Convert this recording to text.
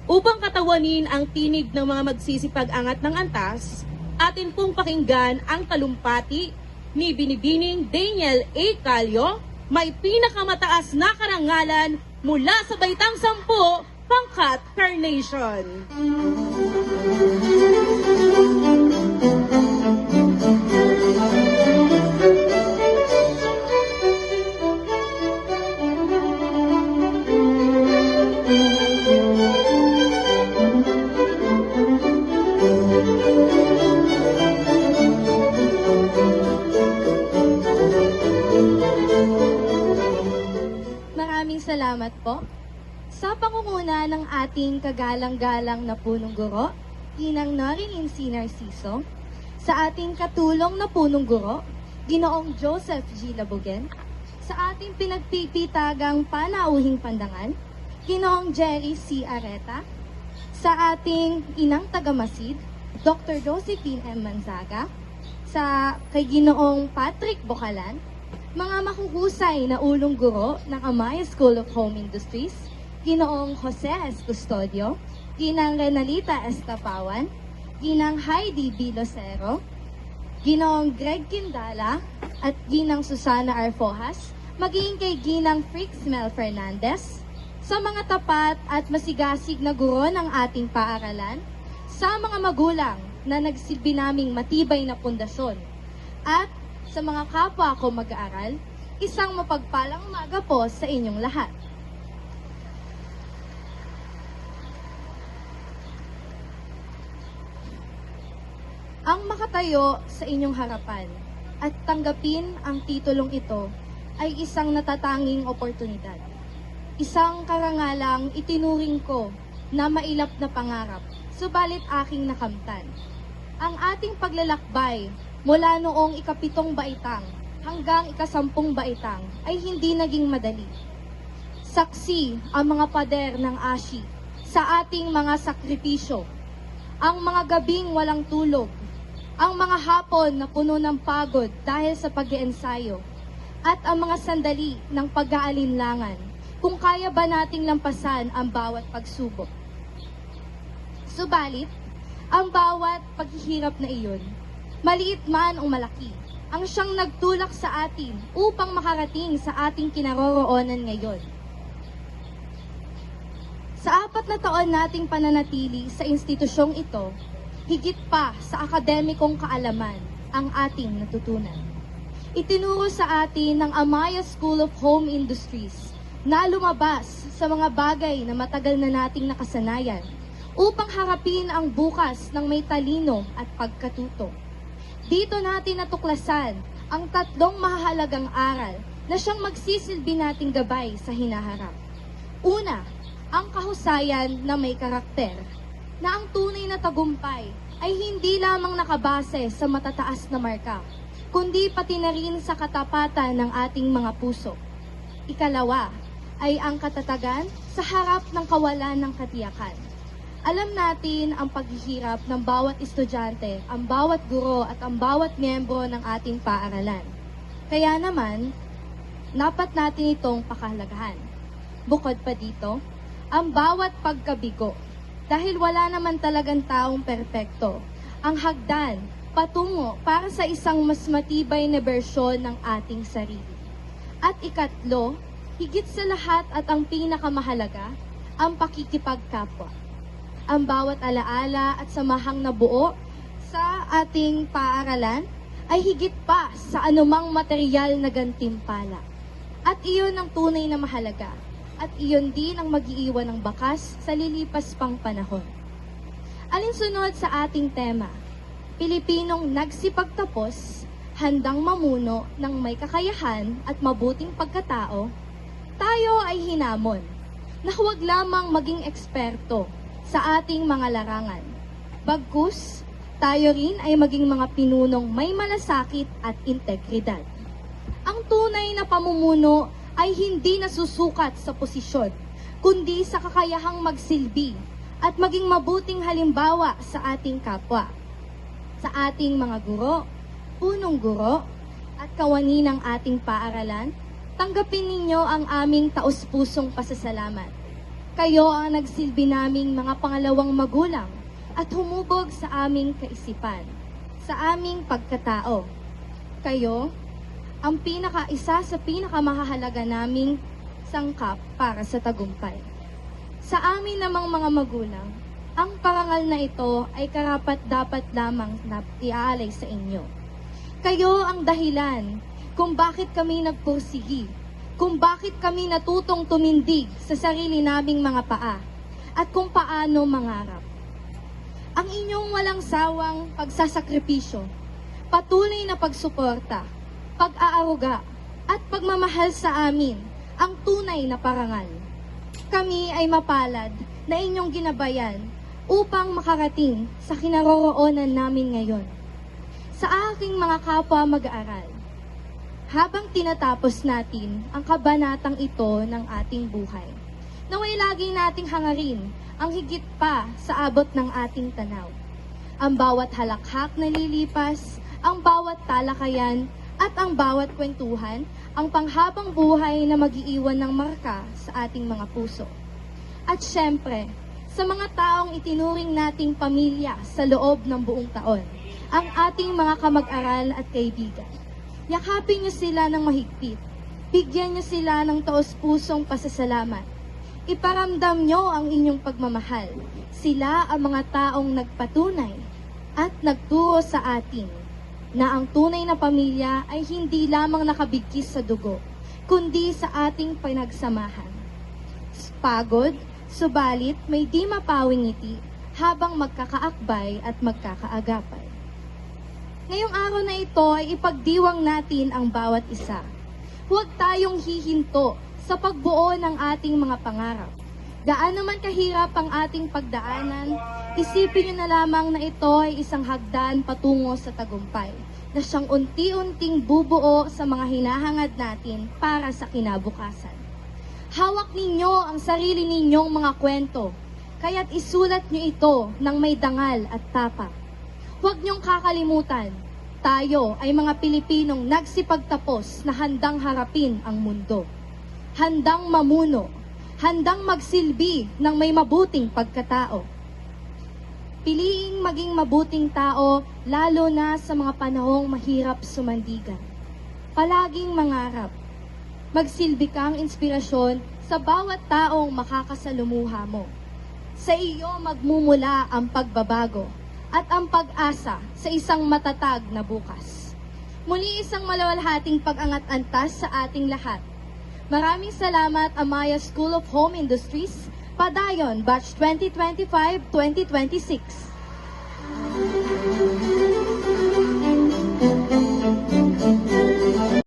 Upang katawanin ang tinig ng mga magsisipag-angat ng antas, atin pong pakinggan ang talumpati ni Binibining Daniel A. Calio, may pinakamataas na karangalan mula sa Baitang 10, pangkat Carnation. Maraming salamat po. Sa pangunguna ng ating kagalang-galang na punong guro, Ginang Norin Insi Narciso, sa ating katulong na punong guro, Ginoong Joseph G. Labugen, sa ating pinagpipitagang panauhing pandangan, Ginoong Jerry C. Areta, sa ating inang tagamasid, Dr. Josephine M. Manzaga, sa kay Ginoong Patrick Bocalan, mga mahuhusay na ulong guro ng Amaya School of Home Industries, Ginoong Jose S. Custodio, Ginang Renalita S. Tapawan, Ginang Heidi B. Locero, Ginoong Greg Quindala, at Ginang Susana Arfojas, maging kay Ginang Frix Mel Fernandez, sa mga tapat at masigasig na guro ng ating paaralan, sa mga magulang na nagsilbi naming matibay na pundasyon, at sa mga kapwa ko mag-aaral, isang mapagpalang umaga po sa inyong lahat. Ang makatayo sa inyong harapan at tanggapin ang titulong ito ay isang natatanging oportunidad. Isang karangalang itinuring ko na mailap na pangarap, subalit aking nakamtan. Ang ating paglalakbay mula noong ika-7 baitang hanggang ika-10 baitang ay hindi naging madali. Saksi ang mga pader ng ASI sa ating mga sakripisyo, ang mga gabing walang tulog, ang mga hapon na puno ng pagod dahil sa pag-iensayo, at ang mga sandali ng pag-aalinlangan kung kaya ba nating lampasan ang bawat pagsubok. Subalit, ang bawat paghihirap na iyon, maliit man o malaki, ang siyang nagtulak sa atin upang makarating sa ating kinaroroonan ngayon. Sa 4 na taon nating pananatili sa institusyong ito, higit pa sa akademikong kaalaman ang ating natutunan. Itinuro sa atin ng Amaya School of Home Industries na lumabas sa mga bagay na matagal na nating nakasanayan upang harapin ang bukas ng may talino at pagkatuto. Dito natin natuklasan ang 3 mahahalagang aral na siyang magsisilbi nating gabay sa hinaharap. Una, ang kahusayan na may karakter, na ang tunay na tagumpay ay hindi lamang nakabase sa matataas na marka, kundi pati na rin sa katapatan ng ating mga puso. Ikalawa ay ang katatagan sa harap ng kawalan ng katiyakan. Alam natin ang paghihirap ng bawat estudyante, ang bawat guro at ang bawat miyembro ng ating paaralan. Kaya naman, dapat natin itong pakahalagahan. Bukod pa dito, ang bawat pagkabigo, dahil wala naman talagang taong perpekto, ang hagdan patungo para sa isang mas matibay na bersyon ng ating sarili. At ikatlo, higit sa lahat at ang pinakamahalaga, ang pakikipagkapwa. Ang bawat alaala at samahang nabuo sa ating paaralan ay higit pa sa anumang material na gantimpala. At iyon ang tunay na mahalaga. At iyon din ang mag-iiwan ng bakas sa lilipas pang panahon. Alinsunod sa ating tema, Pilipinong nagsipagtapos, handang mamuno ng may kakayahan at mabuting pagkatao, tayo ay hinamon na huwag lamang maging eksperto sa ating mga larangan. Bagkus, tayo rin ay maging mga pinunong may malasakit at integridad. Ang tunay na pamumuno ay hindi nasusukat sa posisyon, kundi sa kakayahang magsilbi at maging mabuting halimbawa sa ating kapwa. Sa ating mga guro, punong guro, at kawani ng ating paaralan, tanggapin ninyo ang aming taus-pusong pasasalamat. Kayo ang nagsilbi naming mga pangalawang magulang at humubog sa aming kaisipan, sa aming pagkatao. Kayo ang isa sa pinakamahalaga naming sangkap para sa tagumpay. Sa amin namang mga magulang, ang parangal na ito ay karapat-dapat lamang na iaalay sa inyo. Kayo ang dahilan kung bakit kami nagpursigi, kung bakit kami natutong tumindig sa sarili naming mga paa, at kung paano mangarap. Ang inyong walang sawang pagsasakripisyo, patuloy na pagsuporta, pag-aaruga, at pagmamahal sa amin ang tunay na parangal. Kami ay mapalad na inyong ginabayan upang makarating sa kinaroroonan namin ngayon. Sa aking mga kapwa mag-aaral, habang tinatapos natin ang kabanatang ito ng ating buhay, naway lagi nating hangarin ang higit pa sa abot ng ating tanaw. Ang bawat halakhak na lilipas, ang bawat talakayan, at ang bawat kwentuhan, ang panghabang buhay na mag-iiwan ng marka sa ating mga puso. At syempre, sa mga taong itinuring nating pamilya sa loob ng buong taon, ang ating mga kamag-aral at kaibigan. Yakapin niyo sila ng mahigpit. Bigyan niyo sila ng taos-pusong pasasalamat. Iparamdam niyo ang inyong pagmamahal. Sila ang mga taong nagpatunay at nagturo sa atin na ang tunay na pamilya ay hindi lamang nakabigkis sa dugo, kundi sa ating pinagsamahan. Pagod, subalit may di mapawing ngiti habang magkakaakbay at magkakaagapay. Ngayong araw na ito ay ipagdiwang natin ang bawat isa. Huwag tayong hihinto sa pagbuo ng ating mga pangarap. Gaano man kahirap ang ating pagdaanan, isipin niyo na lamang na ito ay isang hagdan patungo sa tagumpay, na siyang unti-unting bubuo sa mga hinahangad natin para sa kinabukasan. Hawak ninyo ang sarili ninyong mga kwento, kaya't isulat niyo ito ng may dangal at tapak. Huwag niyong kakalimutan, tayo ay mga Pilipinong nagsipagtapos na handang harapin ang mundo. Handang mamuno, handang magsilbi ng may mabuting pagkatao. Piliing maging mabuting tao lalo na sa mga panahong mahirap sumandigan. Palaging mangarap. Magsilbi kang inspirasyon sa bawat taong makakasalumuha mo. Sa iyo magmumula ang pagbabago at ang pag-asa sa isang matatag na bukas. Muli isang malawalhating pag-angat-antas sa ating lahat. Maraming salamat, Amaya School of Home Industries, Padayon, Batch 2025-2026.